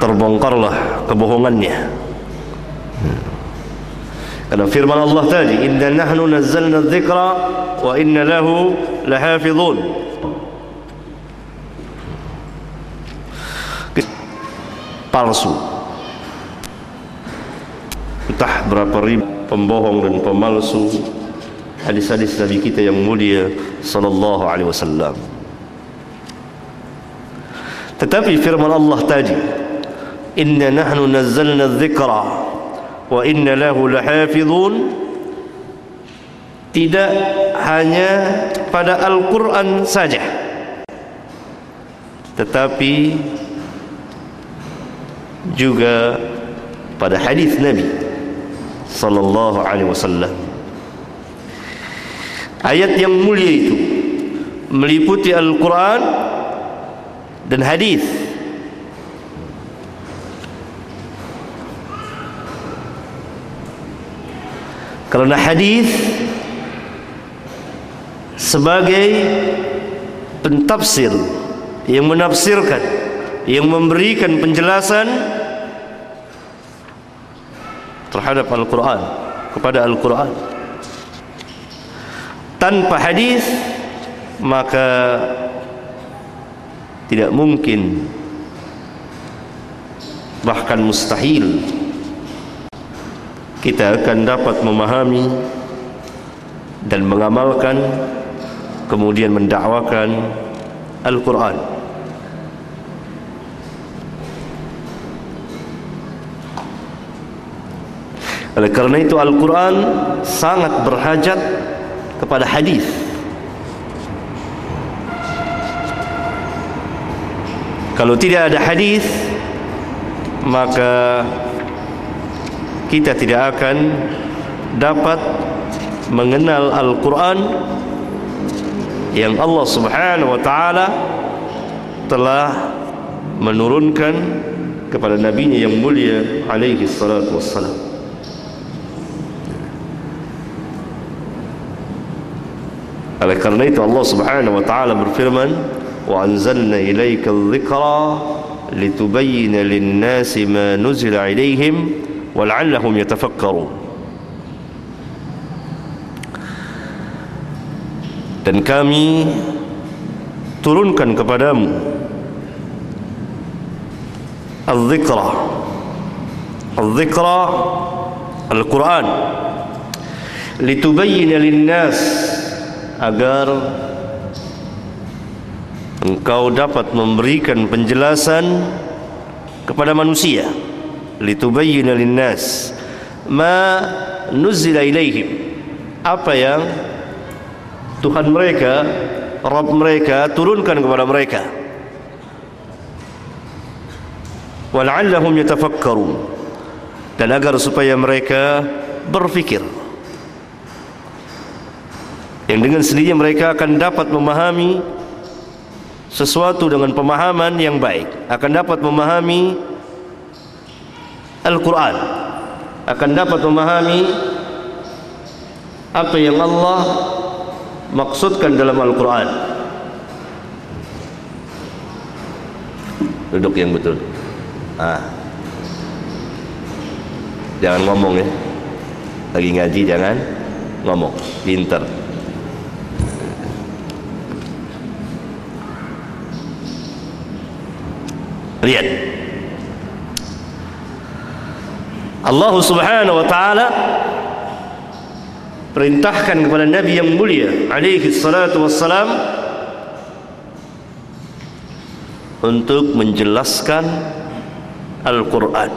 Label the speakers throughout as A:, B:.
A: terbongkarlah kebohongannya. Karena firman Allah tadi, inna nahnu nazzalna dzikra wa inna lahu lahafizun. Palsu. Entah berapa ribu pembohong dan pemalsu hadis-hadis Nabi kita yang mulia sallallahu alaihi wasallam. Tetapi firman Allah tadi, inna nahnu nazzalna dzikra wa inna lahu lahafizun, tidak hanya pada Al-Quran saja, tetapi juga pada hadis Nabi sallallahu alaihi wasallam. Ayat yang mulia itu meliputi Al-Quran dan hadis. Karena hadis sebagai pentafsir yang menafsirkan, yang memberikan penjelasan terhadap Al-Quran, kepada Al-Quran. Tanpa hadis maka tidak mungkin, bahkan mustahil kita akan dapat memahami dan mengamalkan, kemudian mendakwakan Al-Quran. Oleh karena itu Al-Quran sangat berhajat kepada hadis. Kalau tidak ada hadis, maka kita tidak akan dapat mengenal Al-Quran yang Allah Subhanahu wa ta'ala telah menurunkan kepada Nabi-Nya yang mulia alaihi salatu wassalam. Oleh karena itu Allah Subhanahu wa ta'ala berfirman, wa anzalna ilaika adh-dhikra litubayyana lin-nasi ma nuzila ilaihim wal'allahum yatafakkarun. Dan kami turunkan kepadamu al-dhikra, al-dhikra Al-Quran, litubayyana lin-nas, agar engkau dapat memberikan penjelasan kepada manusia, litubayyana lin-nas ma nuzila ilaihim, apa yang Tuhan mereka, Rabb mereka turunkan kepada mereka, wal'allahum yatafakkarun, dan agar supaya mereka berfikir, yang dengan sendirinya mereka akan dapat memahami sesuatu dengan pemahaman yang baik, akan dapat memahami Al-Quran, akan dapat memahami apa yang Allah maksudkan dalam Al-Quran. Duduk yang betul. Jangan ngomong ya, lagi ngaji jangan ngomong, pinter. Lihat, Allah Subhanahu wa ta'ala perintahkan kepada Nabi yang mulia alaihi salatu wassalam untuk menjelaskan Al-Quran,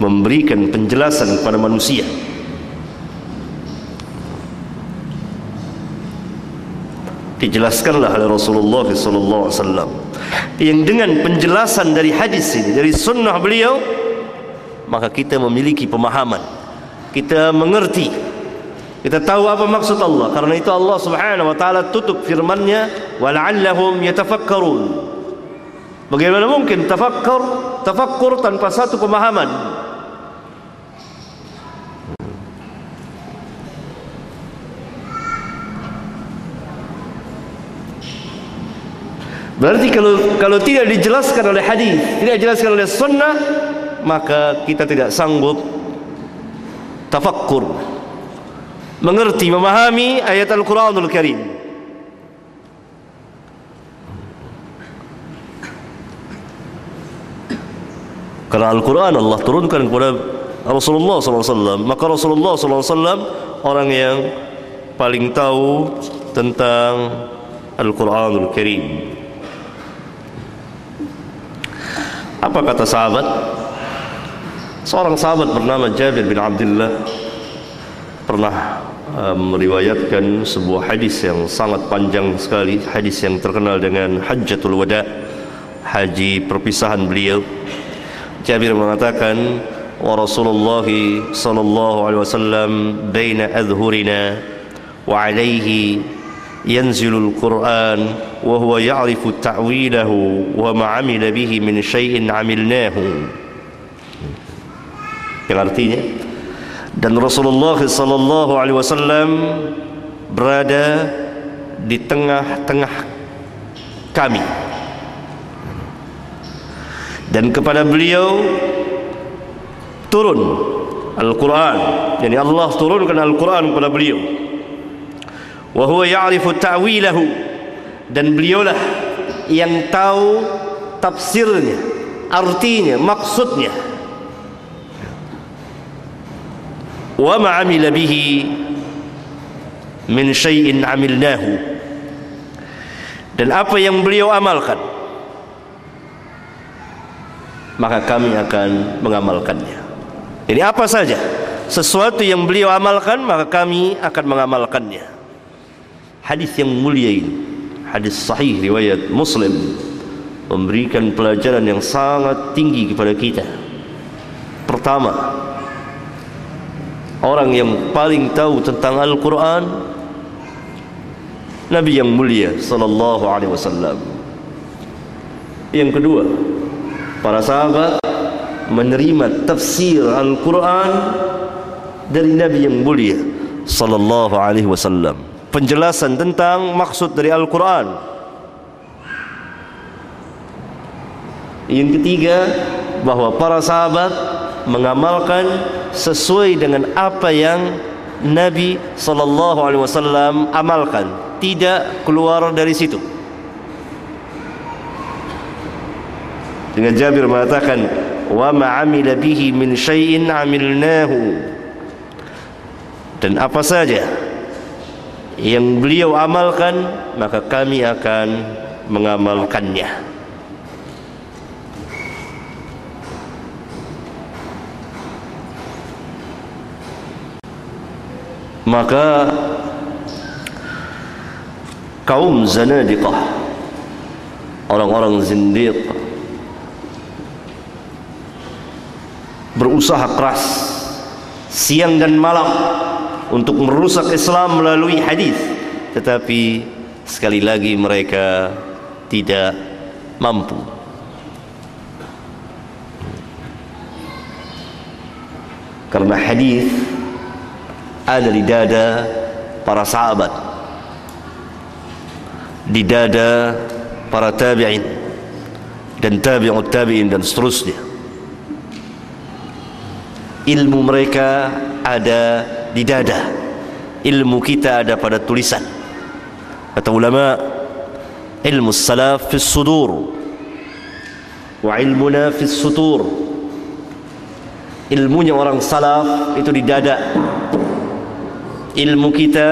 A: memberikan penjelasan kepada manusia. Dijelaskanlah oleh Rasulullah SAW, yang dengan penjelasan dari hadis ini, dari sunnah beliau, maka kita memiliki pemahaman, kita mengerti, kita tahu apa maksud Allah. Karena itu Allah Subhanahu wa ta'ala tutup firman-Nya, wal'allahum yatafakkarun. Bagaimana mungkin tafakkur tanpa satu pemahaman? Berarti kalau tidak dijelaskan oleh hadis, tidak dijelaskan oleh sunnah, maka kita tidak sanggup tafakkur, mengerti, memahami ayat Al-Quranul Karim. Karena Al-Quran Allah turunkan kepada Rasulullah SAW, maka Rasulullah SAW orang yang paling tahu tentang Al-Quranul Karim. Apa kata sahabat? Seorang sahabat bernama Jabir bin Abdullah pernah meriwayatkan sebuah hadis yang sangat panjang sekali, hadis yang terkenal dengan Hajjatul Wada, haji perpisahan beliau. Jabir mengatakan, wa Rasulullah sallallahu alaihi wasallam baina adhurina wa alaihi yanzilul Quran wa huwa ya'rifu ta'wilahu wa ma 'amila bihi min syai'in 'amilnahu. Yang artinya, dan Rasulullah sallallahu alaihi wasallam berada di tengah-tengah kami, dan kepada beliau turun Al-Quran, yani Allah turunkan Al-Quran kepada beliau. Wa huwa ya'rifu ta'wilahu, dan beliaulah yang tahu tafsirnya, artinya, maksudnya. Wa ma 'amila bihi min syai'in 'amilnahu, dan apa yang beliau amalkan, maka kami akan mengamalkannya. Jadi apa saja sesuatu yang beliau amalkan, maka kami akan mengamalkannya. Hadis yang mulia ini, hadis sahih riwayat Muslim, memberikan pelajaran yang sangat tinggi kepada kita. Pertama, orang yang paling tahu tentang Al-Quran, Nabi yang mulia sallallahu alaihi wasallam. Yang kedua, para sahabat menerima tafsir Al-Quran dari Nabi yang mulia sallallahu alaihi wasallam, penjelasan tentang maksud dari Al-Quran. Yang ketiga, bahwa para sahabat mengamalkan sesuai dengan apa yang Nabi sallallahu alaihi wasallam amalkan, tidak keluar dari situ. Dengan Jabir mengatakan, wa ma 'amila bihi min syai'in 'amilnahu, dan apa saja yang beliau amalkan, maka kami akan mengamalkannya. Maka kaum zanadiqah, orang-orang zindiq, berusaha keras siang dan malam untuk merusak Islam melalui hadis, tetapi sekali lagi mereka tidak mampu. Karena hadis ada di dada para sahabat, di dada para tabi'in dan tabi'ut tabi'in dan seterusnya. Ilmu mereka ada di dada, ilmu kita ada pada tulisan. Kata ulama, ilmu salaf fis sudur wa ilmuna fis sutur. Ilmunya orang salaf itu di dada, ilmu kita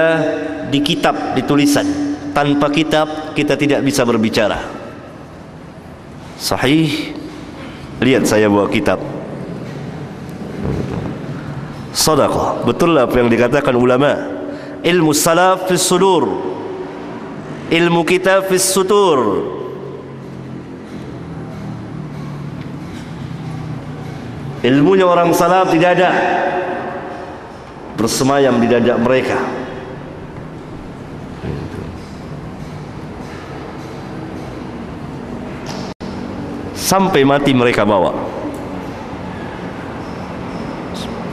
A: di kitab, di tulisan. Tanpa kitab kita tidak bisa berbicara. Sahih? Lihat saya bawa kitab. Sadaqah, betul apa yang dikatakan ulama. Ilmu salaf fis sudur, ilmu kita fis sutur. Ilmunya orang salaf di dada, bersemayam di dada mereka. Sampai mati mereka bawa.